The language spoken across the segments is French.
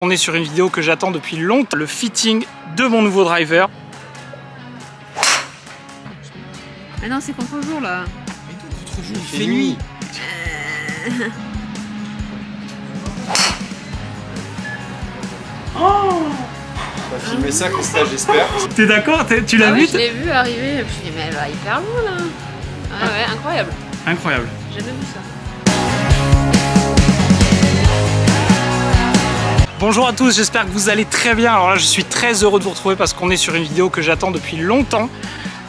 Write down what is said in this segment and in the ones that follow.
On est sur une vidéo que j'attends depuis longtemps, le fitting de mon nouveau driver. Ah non, c'est contre-jour là. Mais contre-jour, il fait nuit. Oh, on va filmer ça, Christelle, j'espère. T'es d'accord? Tu l'as vu? Je l'ai vu arriver, je me suis dit, mais elle va hyper loin là. Ah ouais, incroyable. Incroyable. J'ai jamais vu ça. Bonjour à tous, j'espère que vous allez très bien. Alors là, je suis très heureux de vous retrouver parce qu'on est sur une vidéo que j'attends depuis longtemps.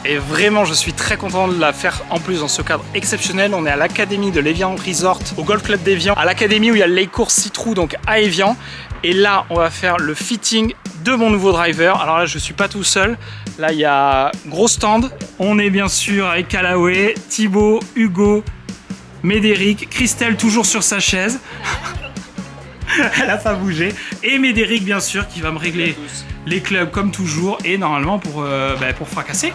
Et vraiment, je suis très content de la faire en plus dans ce cadre exceptionnel. On est à l'académie de l'Évian Resort, au Golf Club d'Évian, à l'académie où il y a le lake course Citroën, donc à Évian. Et là, on va faire le fitting de mon nouveau driver. Alors là, je suis pas tout seul. Là, il y a gros stand. On est bien sûr avec Callaway, Thibaut, Hugo, Médéric, Christelle toujours sur sa chaise. Elle a pas bougé. Et Médéric, bien sûr, qui va me régler les clubs comme toujours. Et normalement pour fracasser.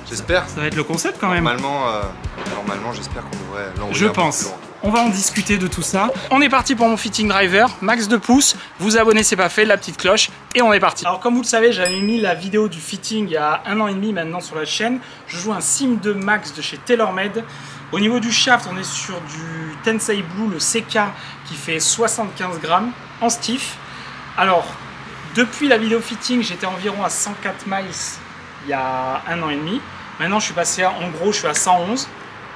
J'espère. Ça va être le concept quand même. Normalement j'espère qu'on devrait l'envoyer. Je pense. On va en discuter de tout ça. On est parti pour mon fitting driver, max de pouces. Vous abonnez, c'est pas fait, la petite cloche. Et on est parti. Alors comme vous le savez, j'avais mis la vidéo du fitting il y a 1 an et demi maintenant sur la chaîne. Je joue un Sim 2 Max de chez TaylorMade. Au niveau du shaft, on est sur du Tensei Blue, le CK, qui fait 75 grammes en stiff. Alors, depuis la vidéo fitting, j'étais environ à 104 miles il y a 1 an et demi. Maintenant, je suis passé en gros, je suis à 111,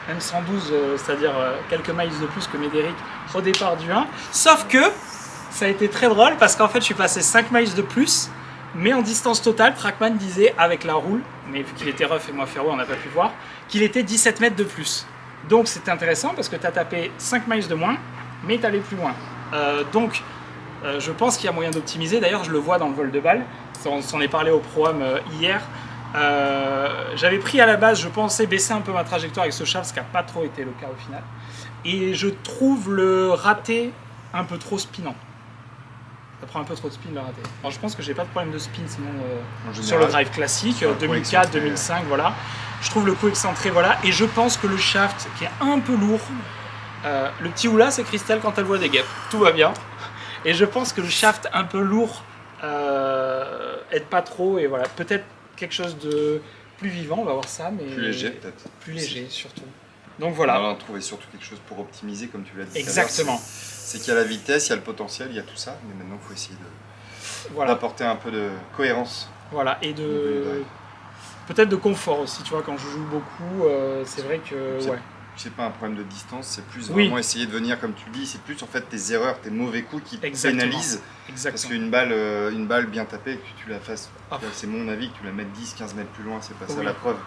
même 112, c'est-à-dire quelques miles de plus que Médéric au départ du 1. Sauf que ça a été très drôle parce qu'en fait, je suis passé 5 miles de plus, mais en distance totale, Trackman disait avec la roule, mais vu qu'il était rough et moi ferro, on n'a pas pu voir, qu'il était 17 mètres de plus. Donc c'est intéressant parce que tu as tapé 5 miles de moins, mais tu allé plus loin. Je pense qu'il y a moyen d'optimiser. D'ailleurs, je le vois dans le vol de balle. On s'en est parlé au Pro-Am hier. J'avais pris à la base, je pensais baisser un peu ma trajectoire avec ce shaft, ce qui n'a pas trop été le cas au final. Et je trouve le raté un peu trop spinant. Ça prend un peu trop de spin le raté. Alors je pense que j'ai pas de problème de spin sinon sur le drive classique, 2004, 2005, voilà. Je trouve le coup excentré, voilà. Et je pense que le shaft qui est un peu lourd, le petit oula c'est Christelle quand elle voit des guêpes, tout va bien. Et je pense que le shaft un peu lourd aide pas trop et voilà, peut-être quelque chose de plus vivant, on va voir ça, mais plus léger peut-être. Plus léger surtout. Donc voilà. On va trouver surtout quelque chose pour optimiser comme tu l'as dit. Exactement. C'est qu'il y a la vitesse, il y a le potentiel, il y a tout ça, mais maintenant il faut essayer d'apporter un peu de cohérence. Voilà, et peut-être de confort aussi, tu vois, quand je joue beaucoup, c'est vrai que C'est pas un problème de distance, c'est plus vraiment essayer de venir comme tu le dis, c'est plus en fait tes erreurs, tes mauvais coups qui pénalisent. Parce qu'une balle bien tapée, que tu la fasses, c'est mon avis, que tu la mettes 10-15 mètres plus loin, c'est pas ça la preuve.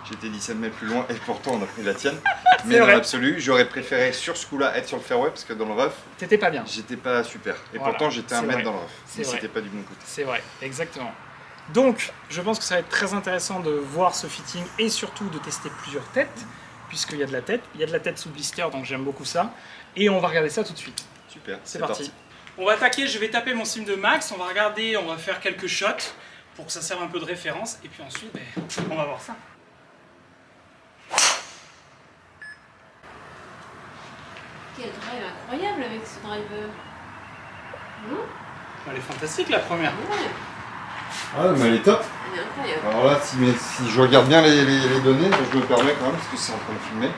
J'étais 17 mètres plus loin et pourtant on a pris la tienne. Mais dans l'absolu, j'aurais préféré sur ce coup-là être sur le fairway parce que dans le rough, t'étais pas bien. J'étais pas super. Et pourtant j'étais 1 mètre dans le rough. Mais c'était pas du bon côté. C'est vrai, exactement. Donc, je pense que ça va être très intéressant de voir ce fitting et surtout de tester plusieurs têtes, puisqu'il y a de la tête. Il y a de la tête sous blister, donc j'aime beaucoup ça. Et on va regarder ça tout de suite. Super, c'est parti. On va attaquer, je vais taper mon Sim 2 Max, on va regarder, on va faire quelques shots pour que ça serve un peu de référence. Et puis ensuite, on va voir ça. Quel drive incroyable avec ce driver. Elle est fantastique la première. Ouais. Ah mais elle est top. Elle est incroyable. Alors là, si je regarde bien les données, je me permets quand même, parce que c'est en train de filmer,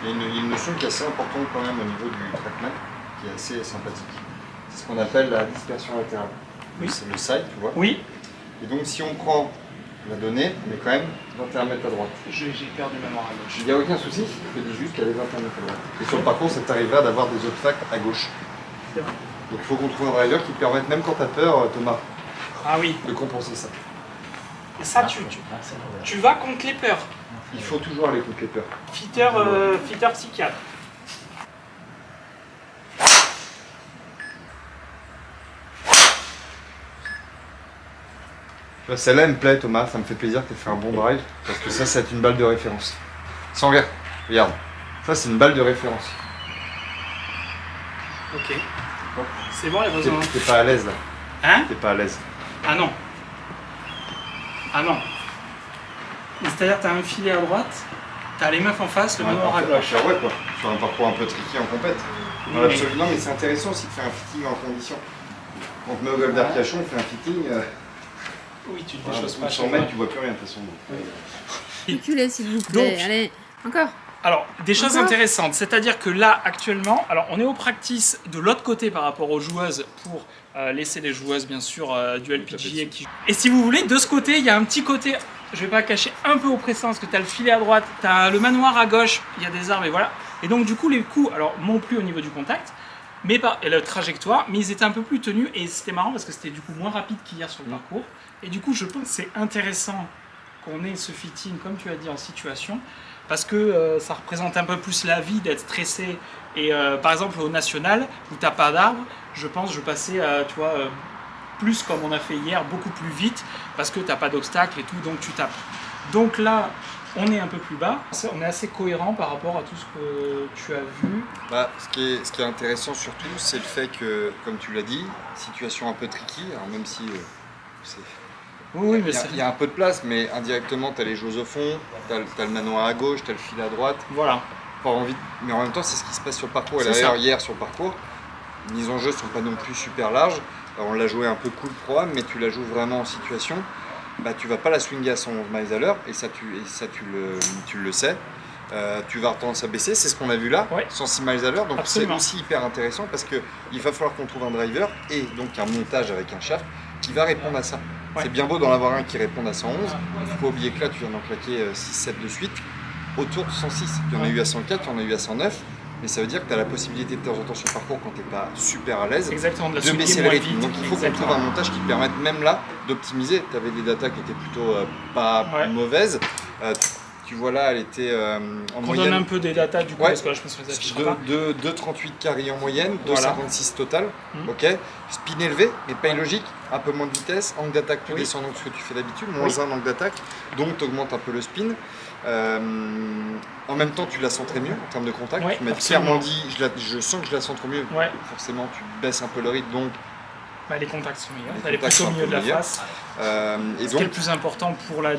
il y a une notion qui est assez importante quand même au niveau du Trackman, qui est assez sympathique. C'est ce qu'on appelle la dispersion latérale. Oui. C'est le side, tu vois. Oui. Et donc si on prend la donnée, on est quand même 21 mètres à droite. J'ai perdu ma mémoire à gauche. Il n'y a aucun souci, je te dis juste qu'elle est 21 mètres à droite. Et sur le parcours, ça t'arrivera d'avoir des obstacles à gauche. C'est vrai. Donc il faut qu'on trouve un driver qui te permette, même quand tu as peur, Thomas, de compenser ça. Et ça, tu vas contre les peurs. Il faut toujours aller contre les peurs. Fitter psychiatre. Celle-là elle me plaît Thomas, ça me fait plaisir que tu aies fait un bon drive, parce que ça c'est une balle de référence. Sans verre, regarde, ça c'est une balle de référence. Ok. C'est bon les besoins. T'es pas à l'aise là. Hein? T'es pas à l'aise. Ah non. Ah non. C'est-à-dire que t'as un filet à droite, t'as les meufs en face, le manoir à gauche. Ouais quoi, sur un parcours un peu tricky en compète. Dans l'absolu, non mais c'est intéressant aussi de faire un fitting en condition. On te met au golf d'Arcachon, on fait un fitting. Oui, tu te déchausses pas. 100 mètres, tu vois plus rien de toute façon. Reculez s'il vous plaît. Donc, allez, encore. Alors, des choses intéressantes, c'est-à-dire que là, actuellement, alors on est au practice de l'autre côté par rapport aux joueuses pour laisser les joueuses, bien sûr, du LPGA qui... Et si vous voulez, de ce côté, il y a un petit côté, je vais pas cacher, un peu oppressant, parce que tu as le filet à droite, tu as le manoir à gauche, il y a des arbres, et voilà. Et donc, du coup, les coups, alors, non plus au niveau du contact, mais pas, et la trajectoire, mais ils étaient un peu plus tenus, et c'était marrant parce que c'était du coup moins rapide qu'hier sur le parcours. Et du coup, je pense que c'est intéressant qu'on ait ce fitting, comme tu as dit, en situation, parce que ça représente un peu plus la vie d'être stressé. Et par exemple, au national, où tu n'as pas d'arbre, je pense que je passais, tu vois, plus comme on a fait hier, beaucoup plus vite, parce que tu n'as pas d'obstacle et tout, donc tu tapes. Donc là, on est un peu plus bas. On est assez cohérent par rapport à tout ce que tu as vu. Bah, ce qui est intéressant surtout, c'est le fait que, comme tu l'as dit, situation un peu tricky, alors même si c'est... Oui, mais il y a un peu de place, mais indirectement, tu as les joueuses au fond, tu as le manoir à gauche, tu as le fil à droite. Voilà. Pas envie, mais en même temps, c'est ce qui se passe sur le parcours. Et d'ailleurs, hier sur le parcours, les mises en jeu ne sont pas non plus super larges. Alors, on l'a joué un peu cool programme, mais tu la joues vraiment en situation. Bah, tu vas pas la swinger à 111 miles à l'heure, et ça, tu le sais. Tu vas avoir tendance à baisser, c'est ce qu'on a vu là, 106 miles à l'heure. Donc, c'est aussi hyper intéressant parce qu'il va falloir qu'on trouve un driver et donc un montage avec un shaft qui va répondre à ça. C'est bien beau d'en avoir un qui réponde à 111. Il ne faut pas oublier que là, tu viens d'en claquer 6-7 de suite. Autour de 106. Il y en a eu à 104, il y en a eu à 109. Mais ça veut dire que tu as la possibilité de temps en temps sur le parcours, quand tu n'es pas super à l'aise, de baisser le rythme. Donc il faut qu'on trouve un montage qui te permette même là d'optimiser. Tu avais des datas qui étaient plutôt pas mauvaises. Tu vois là, elle était en moyenne. On donne un peu des datas du coup, parce que là je pense que ça affichera pas. 2,38 carry en moyenne, 2,56 total. Ok. Spin élevé, mais pas illogique. Un peu moins de vitesse, angle d'attaque plus descendant que ce que tu fais d'habitude, moins un angle d'attaque, donc tu augmentes un peu le spin. En même temps, tu la centres mieux en termes de contact. Tu m'as clairement dit, je sens que je la centre mieux. Forcément, tu baisses un peu le rythme, donc. Bah, les contacts sont meilleurs. Elle est plutôt au milieu de la face. Ce qui est le plus important pour la.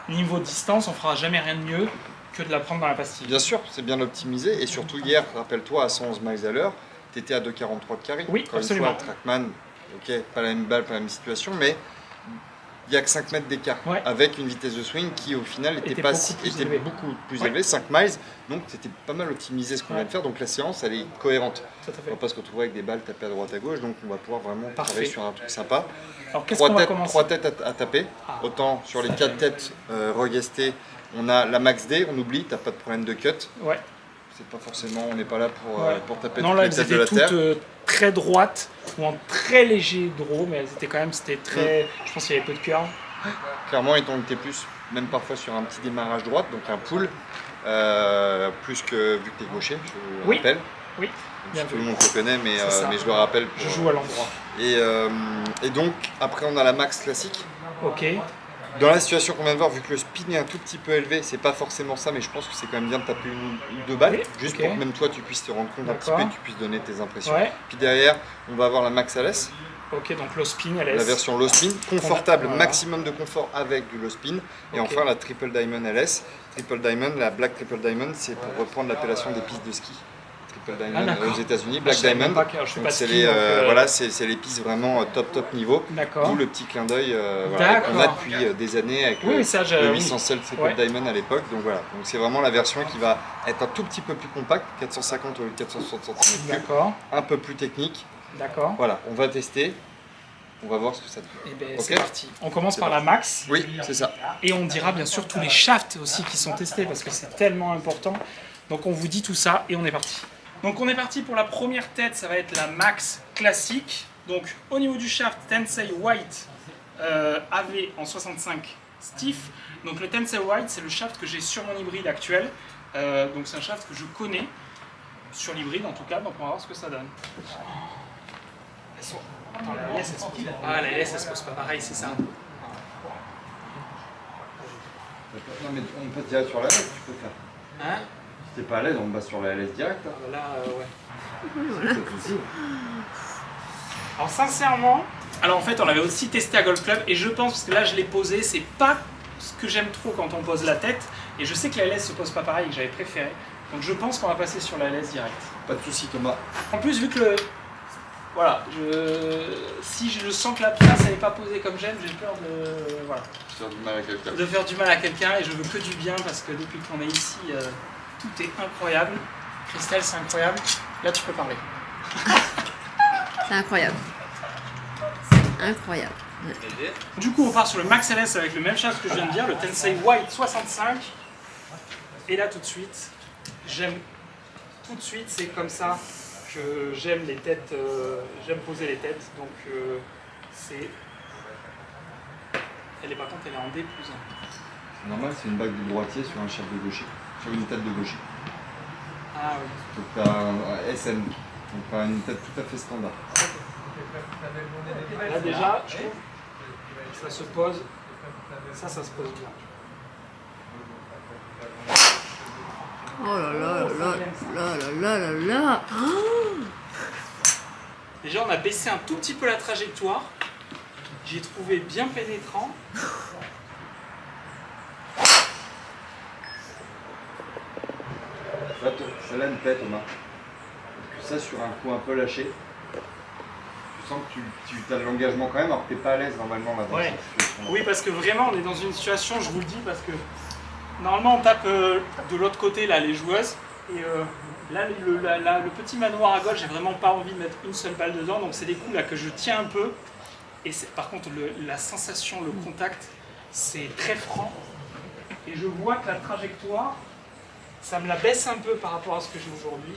Niveau distance, on fera jamais rien de mieux que de la prendre dans la pastille. Bien sûr, c'est bien optimisé. Et surtout hier, rappelle-toi, à 111 miles à l'heure, tu étais à 2,43 de carry. Oui, encore absolument. Une fois, Trackman, ok, pas la même balle, pas la même situation, mais il n'y a que 5 mètres d'écart. Avec une vitesse de swing qui, au final, était beaucoup plus élevée, 5 miles. Donc, c'était pas mal optimisé ce qu'on vient de faire. Donc, la séance, elle est cohérente. On ne va pas se retrouver avec des balles tapées à droite à gauche. Donc, on va pouvoir vraiment travailler sur un truc sympa. Alors, qu'est-ce qu'on va commencer ? 3 têtes à taper. Autant sur les 4 têtes regastées, on a la max D, on oublie, tu n'as pas de problème de cut. C'est pas forcément, on n'est pas là pour taper toutes les têtes de la terre. Toutes très droites ou en très léger draw, mais elles étaient quand même, c'était très. Je pense qu'il y avait peu de curve. Clairement, et on était plus, même parfois sur un petit démarrage droite, donc un pull, plus que vu que tu es gaucher, je le rappelle. Oui. Tout le monde le connaît, mais je le rappelle. Je joue à l'endroit. Et donc, après, on a la max classique. Ok. Dans la situation qu'on vient de voir, vu que le spin est un tout petit peu élevé, c'est pas forcément ça, mais je pense que c'est quand même bien de taper une ou deux balles, juste pour que même toi tu puisses te rendre compte un petit peu et tu puisses donner tes impressions. Puis derrière, on va avoir la max LS. Ok, donc low spin, LS. La version low spin, confortable, maximum de confort avec du low spin. Et enfin la triple diamond LS. Triple diamond, la black triple diamond, c'est pour reprendre l'appellation des pistes de ski. Triple Diamond aux États-Unis, Black Diamond. C'est les pistes vraiment top niveau. D'où le petit clin d'œil qu'on a depuis des années avec le 800 Cell Triple Diamond à l'époque. Donc voilà, c'est vraiment la version qui va être un tout petit peu plus compacte, 450 au lieu de 460 cm3, un peu plus technique. Voilà, on va tester. On va voir ce que ça donne. C'est parti. On commence par la max. Oui, c'est ça. Et on dira bien sûr tous les shafts aussi qui sont testés parce que c'est tellement important. Donc on vous dit tout ça et on est parti. Donc on est parti pour la première tête, ça va être la max classique. Donc au niveau du shaft, Tensei White AV en 65 stiff. Donc le Tensei White, c'est le shaft que j'ai sur mon hybride actuel. Donc c'est un shaft que je connais sur l'hybride en tout cas. Donc on va voir ce que ça donne. Attends, la LS, la LS, elle se pose pas pareil, c'est ça. Non mais on peut tirer sur la LS, tu peux faire. Hein? Si t'es pas à l'aise, on base sur la LS direct. Hein. Là, ouais. Alors sincèrement, en fait on l'avait aussi testé à Golf Club et je pense, parce que là je l'ai posé, c'est pas ce que j'aime trop quand on pose la tête. Et je sais que la LS se pose pas pareil et que j'avais préféré. Donc je pense qu'on va passer sur la LS direct. Pas de soucis Thomas. En plus vu que voilà, si je sens que la place n'est pas posée comme j'aime, j'ai peur de, voilà, faire du mal à quelqu'un. De faire du mal à quelqu'un, et je veux que du bien parce que depuis qu'on est ici, tout est incroyable. Christelle, c'est incroyable. Là, tu peux parler. C'est incroyable. C'est incroyable. Ouais. Du coup, on part sur le Max LS avec le même chose que je viens de dire, le Tensei White 65. Et là, tout de suite, j'aime. Tout de suite, c'est comme ça que j'aime les têtes. J'aime poser les têtes. Donc, c'est. Elle est par contre, elle est en D+1. C'est normal, c'est une bague de droitier sur un chef de gaucher, sur une tête de gaucher. Ah oui. Donc tu as un SM, donc tu as une tête tout à fait standard. Là déjà, je trouve ça se pose, ça se pose bien. Oh là là là là là là là là. Oh, déjà, on a baissé un tout petit peu la trajectoire. J'ai trouvé bien pénétrant. Celle-là me plaît, Thomas. Parce que ça, sur un coup un peu lâché, tu sens que tu as de l'engagement quand même, alors que tu n'es pas à l'aise normalement là, dans cette situation. Oui, parce que vraiment, on est dans une situation, je vous le dis, parce que normalement, on tape de l'autre côté là, les joueuses. Et là, le petit manoir à gauche, j'ai vraiment pas envie de mettre une seule balle dedans. Donc, c'est des coups là que je tiens un peu. Et par contre, la sensation, le contact, c'est très franc. Et je vois que la trajectoire, ça me la baisse un peu par rapport à ce que j'ai aujourd'hui.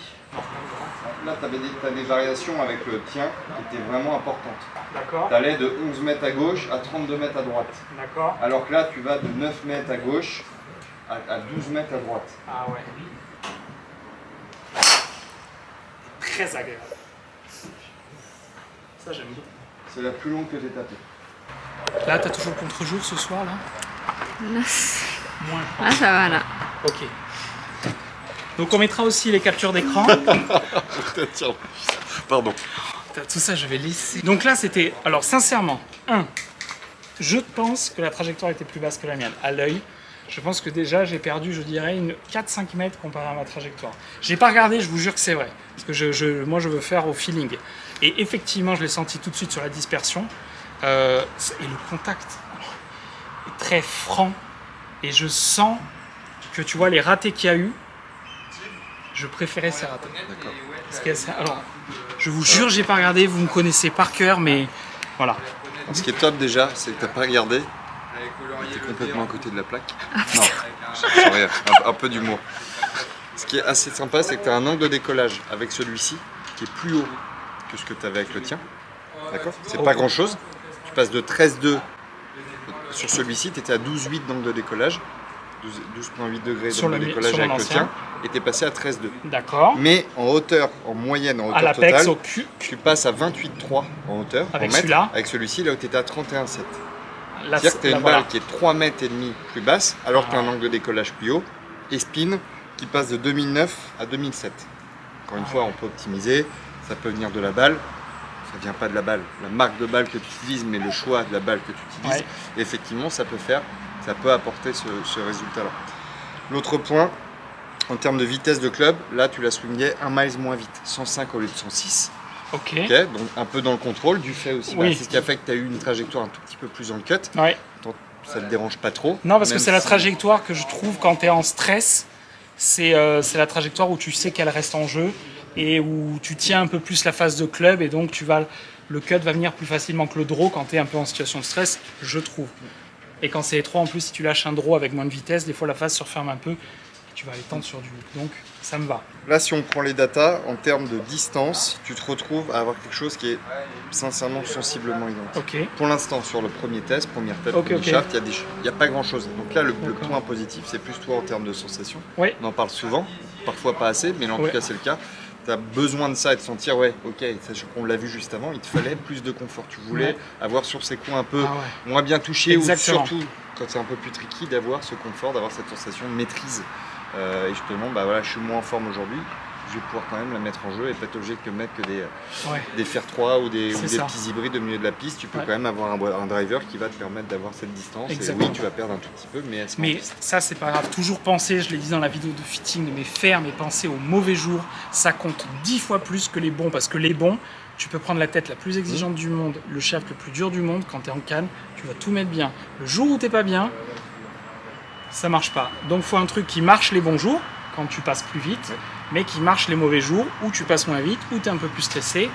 Là, tu as des variations avec le tien qui étaient vraiment importantes. D'accord. Tu allais de 11 mètres à gauche à 32 mètres à droite. D'accord. Alors que là, tu vas de 9 mètres à gauche à 12 mètres à droite. Ah ouais. Très agréable. Ça, j'aime beaucoup. C'est la plus longue que j'ai tapée. Là, t'as toujours le contre-jour ce soir, là? là. Moins. Ah, ça va là. Ok. Donc on mettra aussi les captures d'écran. Tiens, pardon. Tout ça, je vais laisser. Donc là, c'était... Alors sincèrement, je pense que la trajectoire était plus basse que la mienne. À l'œil, je pense que déjà, j'ai perdu, je dirais, une 4-5 mètres comparé à ma trajectoire. J'ai pas regardé, je vous jure que c'est vrai. Parce que moi, je veux faire au feeling. Et effectivement, je l'ai senti tout de suite sur la dispersion. Et le contact est très franc. Et je sens que, tu vois, les ratés qu'il y a eu, je préférais ces ratés. Alors, je vous jure, j'ai pas regardé, vous me connaissez par cœur, mais voilà. Ce qui est top déjà, c'est que t'as pas regardé. T'es complètement à côté de la plaque. Non, sans rien, un peu d'humour. Ce qui est assez sympa, c'est que tu as un angle de décollage avec celui-ci qui est plus haut que ce que tu avais avec le tien. D'accord ? C'est pas grand chose. Tu passes de 13,2 sur celui-ci, tu étais à 12,8 d'angle de décollage. 12,8 degrés d'angle de décollage avec le tien. Et tu es passé à 13,2. D'accord. Mais en hauteur, en moyenne, en hauteur totale, tu passes à 28,3 en hauteur. Avec celui-là. Avec celui-ci, là où tu étais à 31,7. C'est-à-dire que tu as une balle qui est 3,5 mètres plus basse, alors que tu as un angle de décollage plus haut, et spin qui passe de 2009 à 2007. Encore une fois, on peut optimiser, ça peut venir de la balle, ça ne vient pas de la balle, la marque de balle que tu utilises, mais le choix de la balle que tu utilises. Et effectivement, ça peut apporter ce résultat-là. L'autre point, en termes de vitesse de club, là tu l'as swingé 1 miles moins vite, 105 au lieu de 106. Ok. Donc un peu dans le contrôle, du fait aussi. C'est ce qui a fait que tu as eu une trajectoire un tout petit peu plus dans le cut. Ça ne te dérange pas trop. Non, parce que c'est la trajectoire que je trouve quand tu es en stress. C'est la trajectoire où tu sais qu'elle reste en jeu et où tu tiens un peu plus la phase de club et donc le cut va venir plus facilement que le draw quand tu es un peu en situation de stress, je trouve. Et quand c'est étroit, en plus, si tu lâches un draw avec moins de vitesse, des fois la phase se referme un peu et tu vas aller tendre sur du hook. Donc ça me va. Là, si on prend les datas, en termes de distance, tu te retrouves à avoir quelque chose qui est sincèrement sensiblement identique. Pour l'instant, sur le premier test, première tête, premier shaft, il n'y a pas grand chose. Donc là, le point positif, c'est plus toi en termes de sensation. On en parle souvent, parfois pas assez, mais en tout cas, c'est le cas. Tu as besoin de ça et de sentir, on l'a vu juste avant, il te fallait plus de confort. Tu voulais avoir sur ces coups un peu moins bien touchés, ou surtout, quand c'est un peu plus tricky, d'avoir ce confort, d'avoir cette sensation de maîtrise. Et justement, je suis moins en forme aujourd'hui, je vais pouvoir quand même la mettre en jeu et pas être obligé de mettre que des fer 3 ou des petits hybrides au milieu de la piste. Tu peux quand même avoir un driver qui va te permettre d'avoir cette distance. Exactement. Et oui, tu vas perdre un tout petit peu, mais ça, c'est pas grave. Toujours penser, je l'ai dit dans la vidéo de fitting de mes fers, mais penser aux mauvais jours, ça compte 10 fois plus que les bons, parce que les bons, Tu peux prendre la tête la plus exigeante du monde, le shaft le plus dur du monde, quand tu es en canne, tu vas tout mettre bien. Le jour où t'es pas bien, ça marche pas. Donc faut un truc qui marche les bons jours, quand tu passes plus vite, mais qui marche les mauvais jours, où tu passes moins vite, où tu es un peu plus stressé,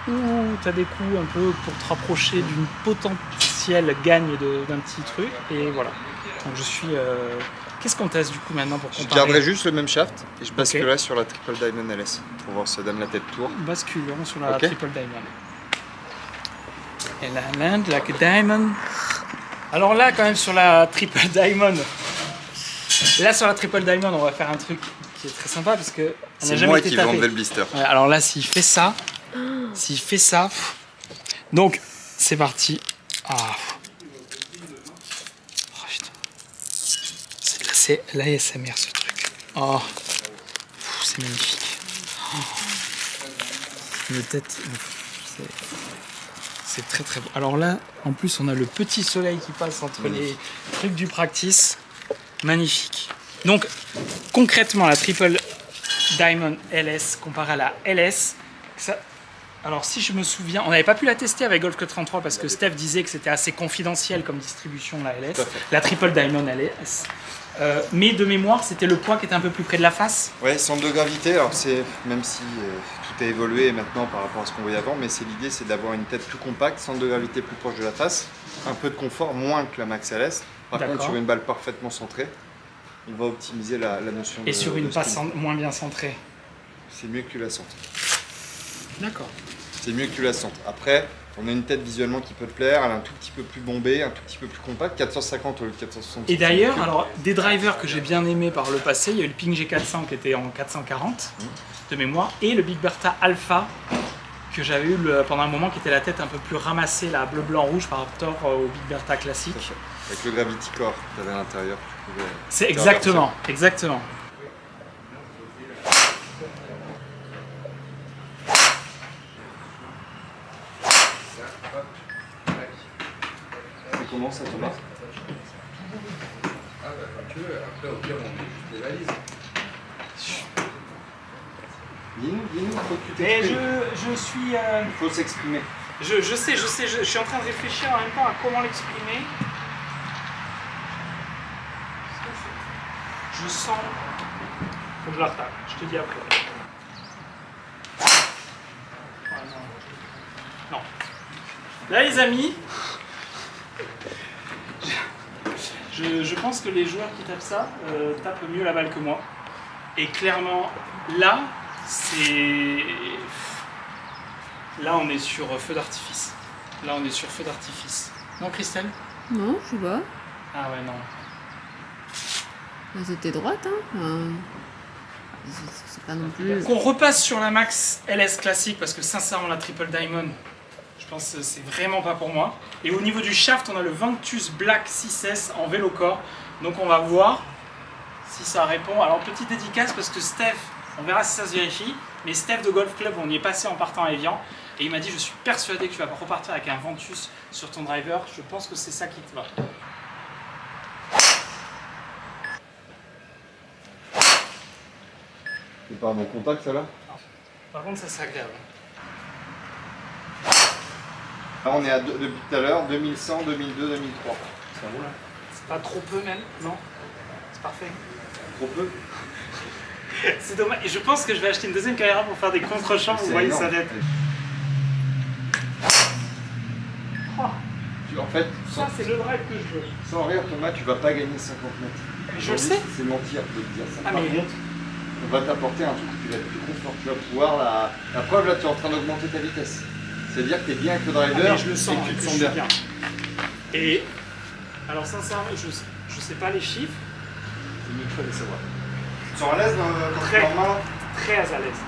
où tu as des coups un peu pour te rapprocher d'une potentielle gagne d'un petit truc, et voilà. Donc je suis... Qu'est-ce qu'on teste du coup maintenant pour comparer? Je garderai juste le même shaft et je basculerai sur la Triple Diamond LS pour voir si ça donne la tête tour. Basculons sur la Triple Diamond. Et la land like a diamond. Alors là quand même sur la Triple Diamond, là sur la Triple Diamond on va faire un truc qui est très sympa parce que c'est moi qui vais enlever le blister. Ouais, alors là s'il fait ça, donc c'est parti. Ah. C'est l'ASMR ce truc. Oh, c'est magnifique. Oh. Une tête, c'est très très beau. Alors là, en plus, on a le petit soleil qui passe entre les trucs du practice. Magnifique. Donc, concrètement, la Triple Diamond LS comparée à la LS, ça, alors si je me souviens, on n'avait pas pu la tester avec Golf Club 33 parce que Steph disait que c'était assez confidentiel comme distribution la LS, la Triple Diamond LS. Mais de mémoire, c'était le poids qui était un peu plus près de la face. Ouais, centre de gravité, alors c'est, même si tout a évolué maintenant par rapport à ce qu'on voyait avant, mais l'idée c'est d'avoir une tête plus compacte, centre de gravité plus proche de la face, un peu de confort, moins que la Max LS. Par contre, sur une balle parfaitement centrée, on va optimiser la notion de... Et sur une passe moins bien centrée. C'est mieux que tu la sentes. D'accord. C'est mieux que tu la sentes. Après, on a une tête visuellement qui peut te plaire, elle est un tout petit peu plus bombée, un tout petit peu plus compacte, 450 au lieu de 460. Et d'ailleurs, alors des drivers que j'ai bien aimés par le passé, il y a eu le Ping G400 qui était en 440 de mémoire, et le Big Bertha Alpha que j'avais eu pendant un moment, qui était la tête un peu plus ramassée, la bleu, blanc, rouge par rapport au Big Bertha classique. Avec le Gravity Core que tu avais à l'intérieur. C'est exactement. Comment ça te va? Après, au pire, on met juste les valises. Dis-nous, faut que tu t'exprimes. Je suis... Il faut s'exprimer. Je sais, je suis en train de réfléchir en même temps à comment l'exprimer. Je sens... Faut que je la retape, je te dis après. Non. Là les amis, je pense que les joueurs qui tapent ça tapent mieux la balle que moi. Et clairement, là, là on est sur feu d'artifice. Là on est sur feu d'artifice. Non Christelle? Non, je sais pas. Ah ouais, non. C'était droite, hein. C'est pas non plus... Donc on repasse sur la Max LS classique parce que sincèrement la Triple Diamond, je pense que c'est vraiment pas pour moi. Et au niveau du shaft, on a le Ventus Black 6S en vélo-corps. Donc on va voir si ça répond. Alors petite dédicace parce que Steph, on verra si ça se vérifie, mais Steph de Golf Club, on y est passé en partant à Evian. Et il m'a dit, je suis persuadé que tu vas repartir avec un Ventus sur ton driver. Je pense que c'est ça qui te va. C'est pas un bon contact, ça là? Par contre, ça c'est agréable. Là, on est à depuis tout à l'heure, 2100, 2002, 2003. Ça roule. C'est pas trop peu même, non? C'est parfait. Trop peu? C'est dommage. Et je pense que je vais acheter une deuxième caméra pour faire des contre-champs. Vous voyez ça net. Oh. En fait, ça c'est le drive que je veux. Sans rire, Thomas, tu vas pas gagner 50 mètres. Je le sais. C'est mentir de te dire ça. Ah, Par mais... contre, on va t'apporter un truc qui va être plus confort. Tu vas pouvoir la preuve là, tu es en train d'augmenter ta vitesse. C'est-à-dire que tu es bien avec le driver je le sens, et que tu te sens bien. Et alors sincèrement, je sais pas les chiffres. C'est mieux que de les savoir. Tu es à l'aise dans très, normal? Très à l'aise.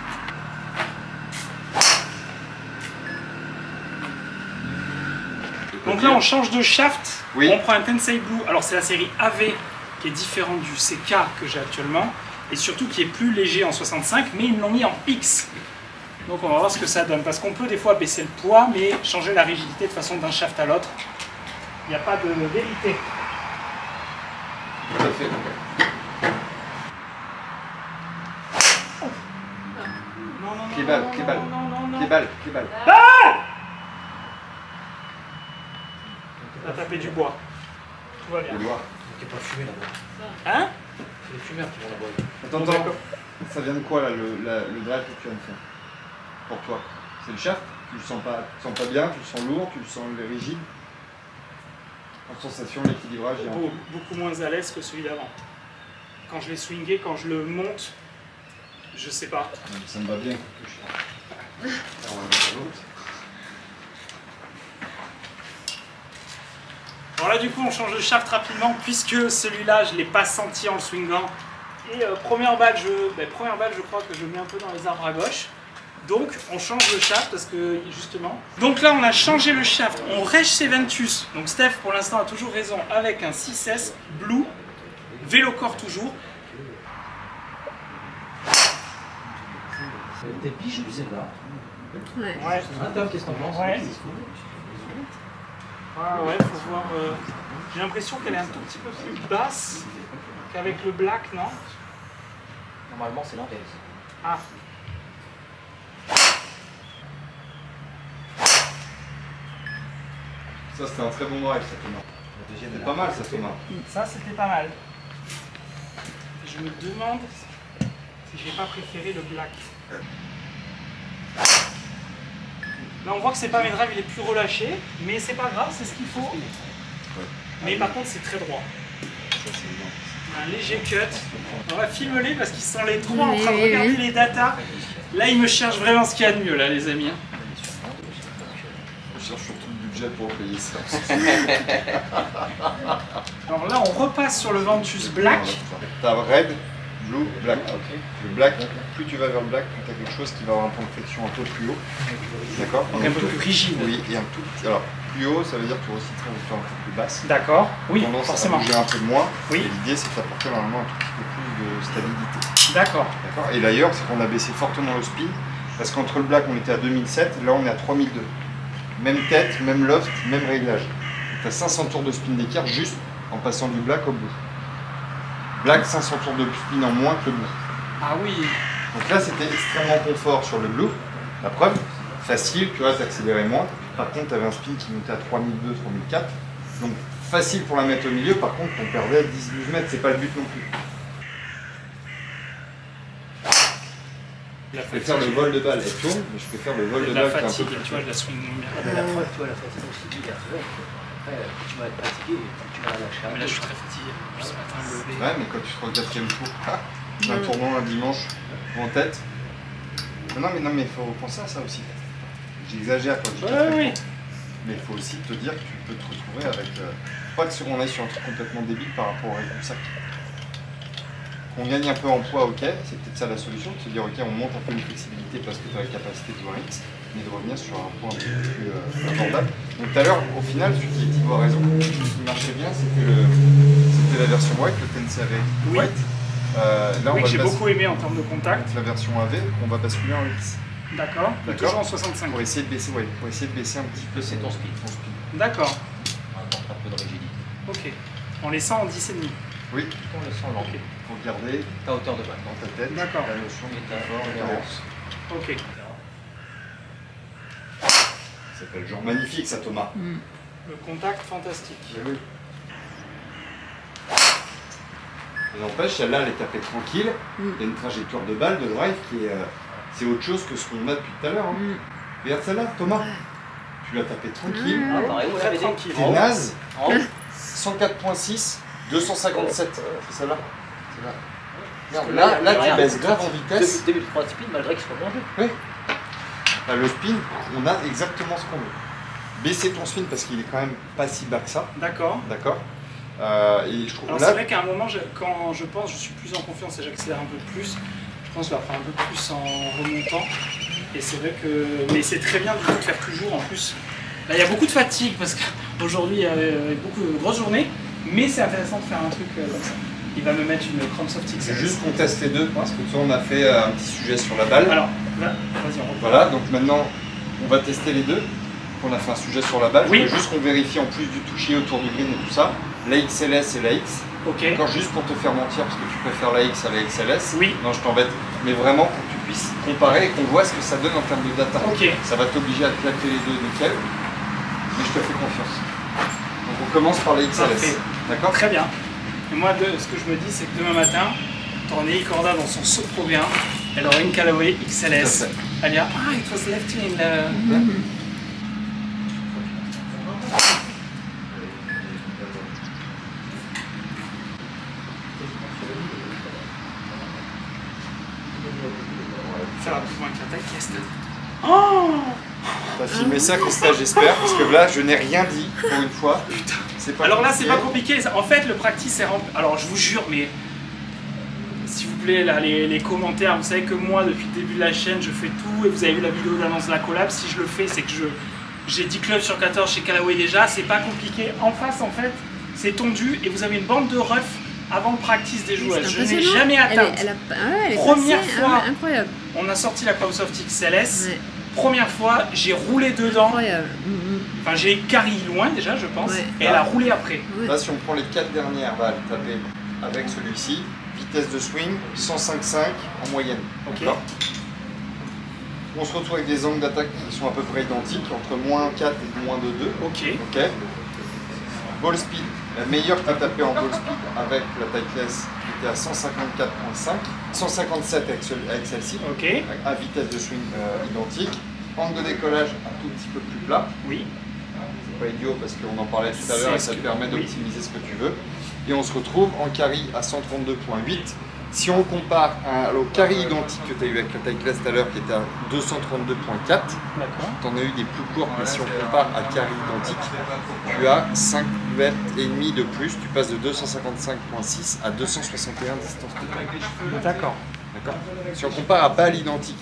Donc là on change de shaft, oui. On prend un Tensei Blue, alors c'est la série AV qui est différente du CK que j'ai actuellement et surtout qui est plus léger en 65 mais ils l'ont mis en X. Donc on va voir ce que ça donne parce qu'on peut des fois baisser le poids mais changer la rigidité de façon d'un shaft à l'autre. Il n'y a pas de vérité. Tout à fait. Non, non, non, Clébal, non, clébal, non, non, non, non. clébal, clébal. Ah! On a tapé du bois. Tout va bien. Le bois. Qui n'est pas fumé là-bas. Hein? C'est les fumeurs qui vont la boire. Attends, ça vient de quoi là, le drive que tu viens de faire? Pour toi? C'est le shaft? Tu le sens pas bien? Tu le sens lourd? Tu le sens rigide? En sensation, l'équilibrage est beaucoup moins à l'aise que celui d'avant. Quand je l'ai swingé, quand je le monte, je sais pas. Ça me va bien que je Alors là du coup on change de shaft rapidement puisque celui-là je ne l'ai pas senti en le swingant. Et première balle je crois que je mets un peu dans les arbres à gauche. Donc on change le shaft parce que justement... Donc là on a changé le shaft, on reste chez Ventus. Donc Steph pour l'instant a toujours raison avec un 6S Blue, Vélocore toujours. Des biches du Zéba. Ouais. Attends, qu'est-ce que t'en penses? Ouais, faut voir. J'ai l'impression qu'elle est un tout petit peu plus basse qu'avec le black, non? Normalement, c'est l'inverse. Ah. Ça c'était un très bon drive, ça Thomas. C'était pas mal ça Thomas. Ça c'était pas mal. Je me demande si j'ai pas préféré le black. Là on voit que c'est pas mes drives, il est plus relâché, mais c'est pas grave, c'est ce qu'il faut. Mais par contre c'est très droit. Un léger cut. On va filmer parce qu'ils sont les trois en train de regarder les datas. Là ils me cherchent vraiment ce qu'il y a de mieux là les amis. Je cherche surtout le budget pour payer ça. Alors là on repasse sur le Ventus Black. T'as red, blue, black. Le black, plus tu vas vers le black, plus tu as quelque chose qui va avoir un point de friction un peu plus haut. D'accord? Donc un peu plus rigide. Oui, et un tout petit. Alors, plus haut, ça veut dire que tu vas aussi très un peu plus basse. D'accord, oui, tendance forcément. à bouger un peu moins. Oui. Et l'idée, c'est d'apporter normalement un tout petit peu plus de stabilité. D'accord. D'accord? Et d'ailleurs, c'est qu'on a baissé fortement le speed, parce qu'entre le black, on était à 2007, là, on est à 3002. Même tête, même loft, même réglage. Tu as 500 tours de spin d'écart juste en passant du black au blue. Black, 500 tours de spin en moins que le blue. Ah oui. Donc là, c'était extrêmement confort sur le blue. La preuve, facile, tu vois, t'accélérais moins. Par contre, tu avais un spin qui montait à 3002, 3004. Donc facile pour la mettre au milieu, par contre, on perdait 10-12 mètres, c'est pas le but non plus. Je préfère le vol de balle, elle tourne, mais je préfère le vol de balle qui est un peu fatigue, plus tu vois, je la swing bien. Tu vois, la fatigue aussi, tu tu vas être fatigué, tu vas lâcher. Mais là, je suis très fatigué. Depuis ce matin, levé. Ouais, mais quand tu seras au 4e tour, un tournant un dimanche en tête. Non, mais il faut penser à ça aussi. J'exagère quand je dis 4e tour. Mais il faut aussi te dire que tu peux te retrouver avec. Pas que on est sur un truc complètement débile par rapport au réconsac. On gagne un peu en poids, ok, c'est peut-être ça la solution, de se dire ok, on monte un peu une flexibilité parce que tu as la capacité de voir X, mais de revenir sur un point un peu plus abordable. Donc tout à l'heure, au final, celui qui Thibaut a raison, ce qui marchait bien, c'était la version white, le TNCAV white. Là, oui, que j'ai beaucoup aimé en termes de contact. La version AV, on va basculer en X. D'accord. Toujours en 65. Pour essayer de baisser, pour essayer de baisser un petit peu. C'est ton speed. D'accord. Un peu de rigidité. Ok. En laissant en 10,5. Oui. En laissant lent. Il faut garder ta hauteur de balle dans ta tête. D'accord. La notion de confort et d'avance. Ok. Ça s'appelle genre magnifique ça, Thomas. Le contact fantastique. Oui. Et n'empêche, celle-là, elle est tapée tranquille. Il y a une trajectoire de balle, de drive qui est. C'est autre chose que ce qu'on a depuis tout à l'heure. Hein. Regarde celle-là, Thomas. Tu l'as tapé tranquille. Pareil, très tranquille. T'es naze. 104.6, 257. C'est celle-là. Là, tu baisses grave en vitesse. Début de 3 speed, malgré qu'il soit bien. Oui. Là, le spin, on a exactement ce qu'on veut. Baisser ton spin parce qu'il est quand même pas si bas que ça. D'accord. D'accord. Et je trouve alors là. C'est vrai qu'à un moment, quand je pense, je suis plus en confiance et j'accélère un peu plus. Je pense que je vais faire un peu plus en remontant. Et c'est vrai que. Mais c'est très bien de faire toujours en plus. Là, il y a beaucoup de fatigue parce qu'aujourd'hui, il y a beaucoup de grosses journées. Mais c'est intéressant de faire un truc comme ça. Il va me mettre une Chrome Soft X. C'est juste qu'on teste les deux parce que toi, on a fait un petit sujet sur la balle. Alors, vas-y, on reprend. Voilà, donc maintenant, on va tester les deux. On a fait un sujet sur la balle. Oui. Je veux juste qu'on vérifie en plus du toucher autour du green et tout ça, la XLS et la X. Ok. Encore juste pour te faire mentir parce que tu préfères la X à la XLS. Oui. Non, je t'embête. Mais vraiment pour que tu puisses comparer et qu'on voit ce que ça donne en termes de data. Ok. Ça va t'obliger à claquer les deux nickel. Mais je te fais confiance. Donc On commence par les XLS. D'accord. Très bien. Et moi, ce que je me dis, c'est que demain matin, Tornei Corda dans son saut pro bien, elle aura une Callaway XLS. Elle dira, ah, it was left in faire rapidement avec la taille qui est. Oh! T'as filmé ça, Christa, j'espère, parce que là, je n'ai rien dit pour une fois. Putain. Alors là, c'est pas compliqué. En fait, le practice est rempli. Alors, je vous jure, mais s'il vous plaît, là, les commentaires, vous savez que moi, depuis le début de la chaîne, je fais tout. Et vous avez vu la vidéo d'annonce de la collab. Si je le fais, c'est que j'ai 10 clubs sur 14 chez Callaway déjà. C'est pas compliqué. En face, en fait, c'est tondu et vous avez une bande de ref avant le practice des joueuses. Je n'ai jamais atteint. Première fois, incroyable. On a sorti la Cloudsoft XLS. Ouais. Première fois, j'ai roulé dedans. Incroyable. Enfin, j'ai carry loin déjà, je pense. Ouais. Et elle a roulé après. Ouais. Là, si on prend les 4 dernières balles tapées avec celui-ci, vitesse de swing 105,5 en moyenne. Ok. On se retrouve avec des angles d'attaque qui sont à peu près identiques, entre moins 4 et moins 2. Ok. Ball speed, la meilleure que tu as tapée en ball speed avec la Titleist était à 154,5, 157 avec celle-ci, à vitesse de swing identique. Angle de décollage un tout petit peu plus plat. Oui. C'est pas idiot parce qu'on en parlait tout à l'heure et ça te permet d'optimiser ce que tu veux. Et on se retrouve en carry à 132,8. Si on compare au carry identique que tu as eu avec la Titleist tout à l'heure qui était à 232,4, tu en as eu des plus courts, mais si on compare à carry identique, tu as 5 mètres et demi de plus, tu passes de 255,6 à 261 distance totale. D'accord. Si on compare à balle identique,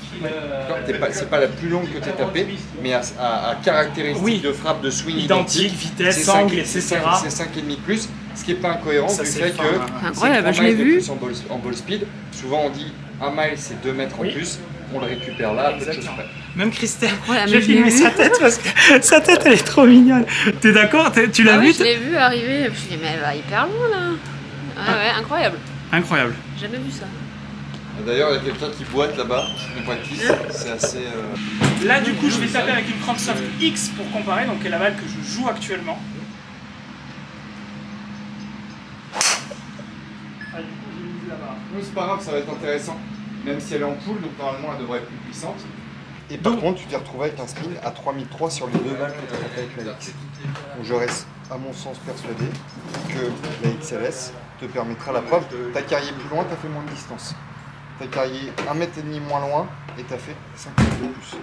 c'est pas la plus longue que tu as tapée, mais à caractéristiques de frappe de swing identique, vitesse, angle, etc. C'est 5,5 de plus, ce qui n'est pas incohérent du fait que c'est incroyable, je l'ai vu. En ball speed. Souvent on dit 1 mile c'est 2 mètres en plus, on le récupère là, peu de choses près. Même Christelle, j'ai filmé sa tête parce que sa tête elle est trop mignonne. T'es d'accord? Tu l'as vu? Je l'ai vu arriver, je me suis dit mais elle va hyper loin là. Ouais, incroyable. Incroyable. Jamais vu ça. D'ailleurs, il y a quelqu'un qui boite là-bas, on practice, c'est assez... Là, du coup, je vais taper avec une Cranksoft X pour comparer, donc qui est la balle que je joue actuellement. Ah, du coup, j'ai mis là-bas. Non, c'est pas grave, ça va être intéressant, même si elle est en pool, donc normalement, elle devrait être plus puissante. Et par contre, tu t'es retrouvé avec un spin à 3003 sur les 2 balles que tu as tapé avec la X. Donc je reste, à mon sens, persuadé que la XLS te permettra la preuve. Tu as carrié plus loin, tu as fait moins de distance. Tu as carrié 1,5 mètre moins loin et tu as fait 5 mètres de plus.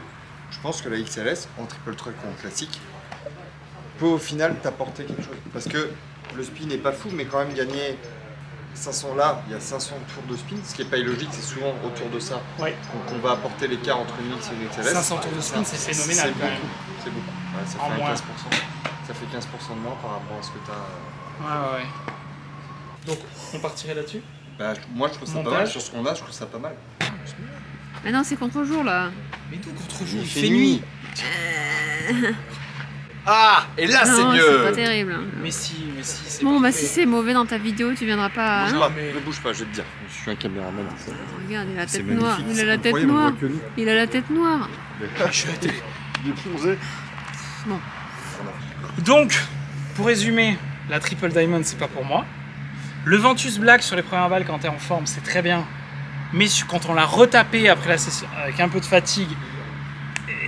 Je pense que la XLS, en triple truck ou en classique, peut au final t'apporter quelque chose. Parce que le spin n'est pas fou, mais quand même gagner 500 là, il y a 500 tours de spin, ce qui n'est pas illogique, c'est souvent autour de ça. Ouais. Donc on va apporter l'écart entre une X et une XLS. 500 tours de spin, c'est phénoménal quand même. C'est beaucoup. Ouais, ça fait 15%. Ça fait 15% de moins par rapport à ce que tu as. Ouais. Donc on partirait là-dessus? Bah, moi je trouve ça pas mal, sur ce qu'on a je trouve ça pas mal. Mais non, c'est contre-jour là. Mais d'où contre-jour? Il fait nuit. Ah, et là c'est mieux. C'est pas terrible. Mais si, c'est bon, bah si c'est mauvais dans ta vidéo, tu viendras pas. Bouge pas, ne bouge pas, je vais te dire. Je suis un caméraman. Regarde, il a la tête noire. Il a la tête noire. Il a la tête noire. Je suis plongé. Bon. Donc, pour résumer, la Triple Diamond, c'est pas pour moi. Le Ventus Black sur les premières balles quand t'es en forme, c'est très bien. Mais quand on l'a retapé après la session, avec un peu de fatigue,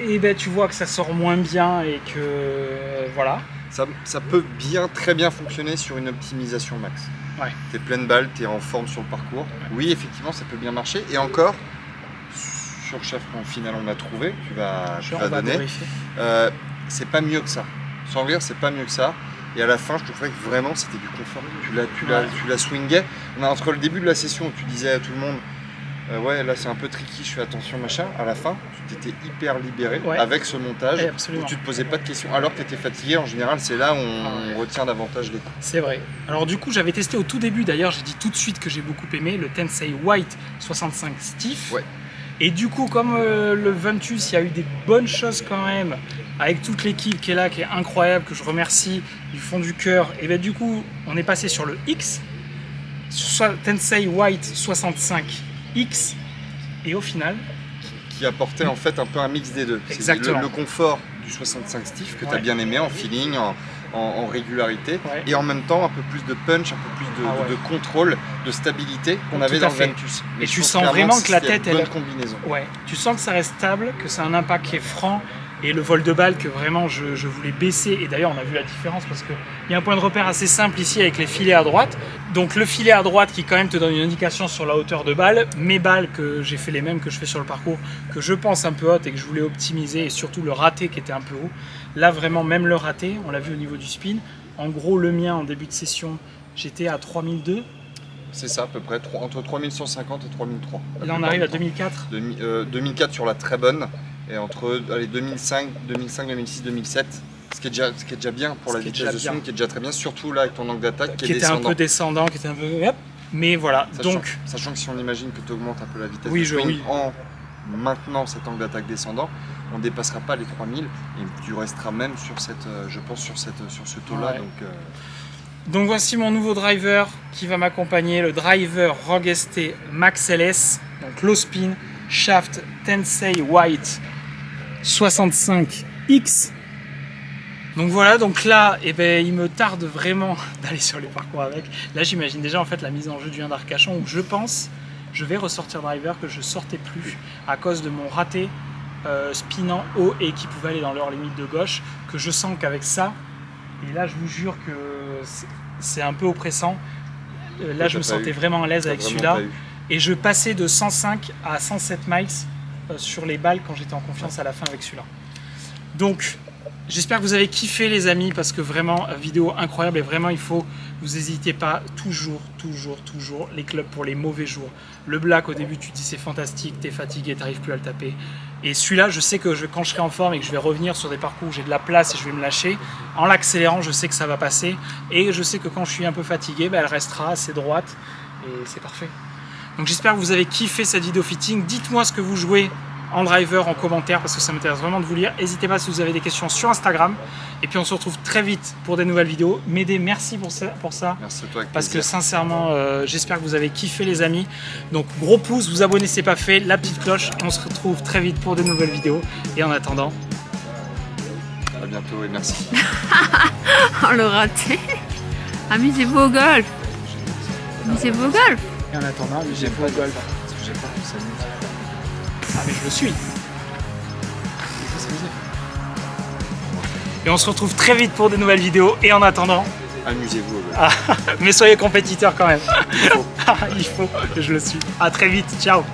et ben tu vois que ça sort moins bien et que voilà. Ça peut très bien fonctionner sur une optimisation max. Ouais. T'es pleine balle, t'es en forme sur le parcours. Ouais. Oui, effectivement, ça peut bien marcher. Et encore, sur Chef, en finale, on l'a trouvé. Tu vas donner. C'est pas mieux que ça. Sans rire, c'est pas mieux que ça. Et à la fin, je trouvais que vraiment c'était du confort. Tu la swingais. Entre le début de la session où tu disais à tout le monde ouais, là c'est un peu tricky, je fais attention, machin. À la fin, tu t'étais hyper libéré avec ce montage où tu te posais pas de questions. Alors que tu étais fatigué, en général, c'est là où on retient davantage les coups. C'est vrai. Alors, du coup, j'avais testé au tout début, d'ailleurs, j'ai dit tout de suite que j'ai beaucoup aimé le Tensei White 65 Stiff. Ouais. Et du coup, comme le Ventus, il y a eu des bonnes choses quand même, avec toute l'équipe qui est là, qui est incroyable, que je remercie du fond du cœur. Et bien du coup, on est passé sur le X, Tensei White 65 X, et au final... Qui apportait en fait un peu un mix des deux. Exactement. Le confort du 65 Stiff que tu as bien aimé en feeling, en régularité, et en même temps un peu plus de punch, un peu plus de contrôle, de stabilité qu'on avait dans le Ventus. Mais et tu sens vraiment que la tête, elle... combinaison. Ouais, tu sens que ça reste stable, que c'est un impact qui est franc, et le vol de balle que vraiment je voulais baisser. Et d'ailleurs on a vu la différence parce qu'il y a un point de repère assez simple ici avec les filets à droite. Donc le filet à droite qui quand même te donne une indication sur la hauteur de balle. Mes balles que j'ai fait les mêmes que je fais sur le parcours, que je pense un peu haute et que je voulais optimiser, et surtout le raté qui était un peu haut. Là vraiment même le raté, on l'a vu au niveau du spin. En gros le mien en début de session, j'étais à 3002. C'est ça à peu près, entre 3150 et 3003. Là on arrive à 2004. 2004 sur la très bonne. Et entre 2005, 2006, 2007, ce qui est déjà bien pour la vitesse de swing, qui est déjà très bien, surtout là avec ton angle d'attaque qui était un peu descendant, qui était un peu... Mais voilà, Sachant que si on imagine que tu augmentes un peu la vitesse de swing en maintenant cet angle d'attaque descendant, on ne dépassera pas les 3000 et tu resteras même sur cette, je pense, sur ce taux-là. Donc voici mon nouveau driver qui va m'accompagner, le driver Rogue ST Max LS, donc low spin, shaft Tensei White 65X. Donc voilà, donc là, il me tarde vraiment d'aller sur les parcours avec. Là, j'imagine déjà en fait la mise en jeu du 1 d'Arcachon où je pense je vais ressortir driver que je sortais plus à cause de mon raté spinant haut et qui pouvait aller dans leur limite de gauche, que je sens qu'avec ça, et là je vous jure que c'est un peu oppressant. Là, je me sentais vraiment à l'aise avec celui-là. Et je passais de 105 à 107 miles sur les balles quand j'étais en confiance à la fin avec celui-là. Donc, j'espère que vous avez kiffé les amis, parce que vraiment, vidéo incroyable, et vraiment, vous n'hésitez pas, toujours, les clubs pour les mauvais jours. Le black, au début, tu te dis c'est fantastique, t'es fatigué, t'arrives plus à le taper. Et celui-là, je sais que quand je serai en forme et que je vais revenir sur des parcours où j'ai de la place et je vais me lâcher, en l'accélérant, je sais que ça va passer. Et je sais que quand je suis un peu fatigué, elle restera assez droite, et c'est parfait. Donc j'espère que vous avez kiffé cette vidéo fitting. Dites-moi ce que vous jouez en driver en commentaire parce que ça m'intéresse vraiment de vous lire. N'hésitez pas si vous avez des questions sur Instagram. Et puis on se retrouve très vite pour des nouvelles vidéos. Médé, merci pour ça. Merci à toi. Parce que sincèrement, j'espère que vous avez kiffé les amis. Donc gros pouce, vous abonnez si ce n'est pas fait, la petite cloche. Et on se retrouve très vite pour des nouvelles vidéos. Et en attendant... à bientôt et merci. Oh le raté. Amusez-vous au golf. Amusez-vous au golf. Et en attendant, j'ai pas de golf. Parce que j'ai peur que ça m'amuse. Ah mais je le suis. Et on se retrouve très vite pour de nouvelles vidéos. Et en attendant... amusez-vous au golf. Mais soyez compétiteurs quand même. Il faut que je le suis. À très vite. Ciao.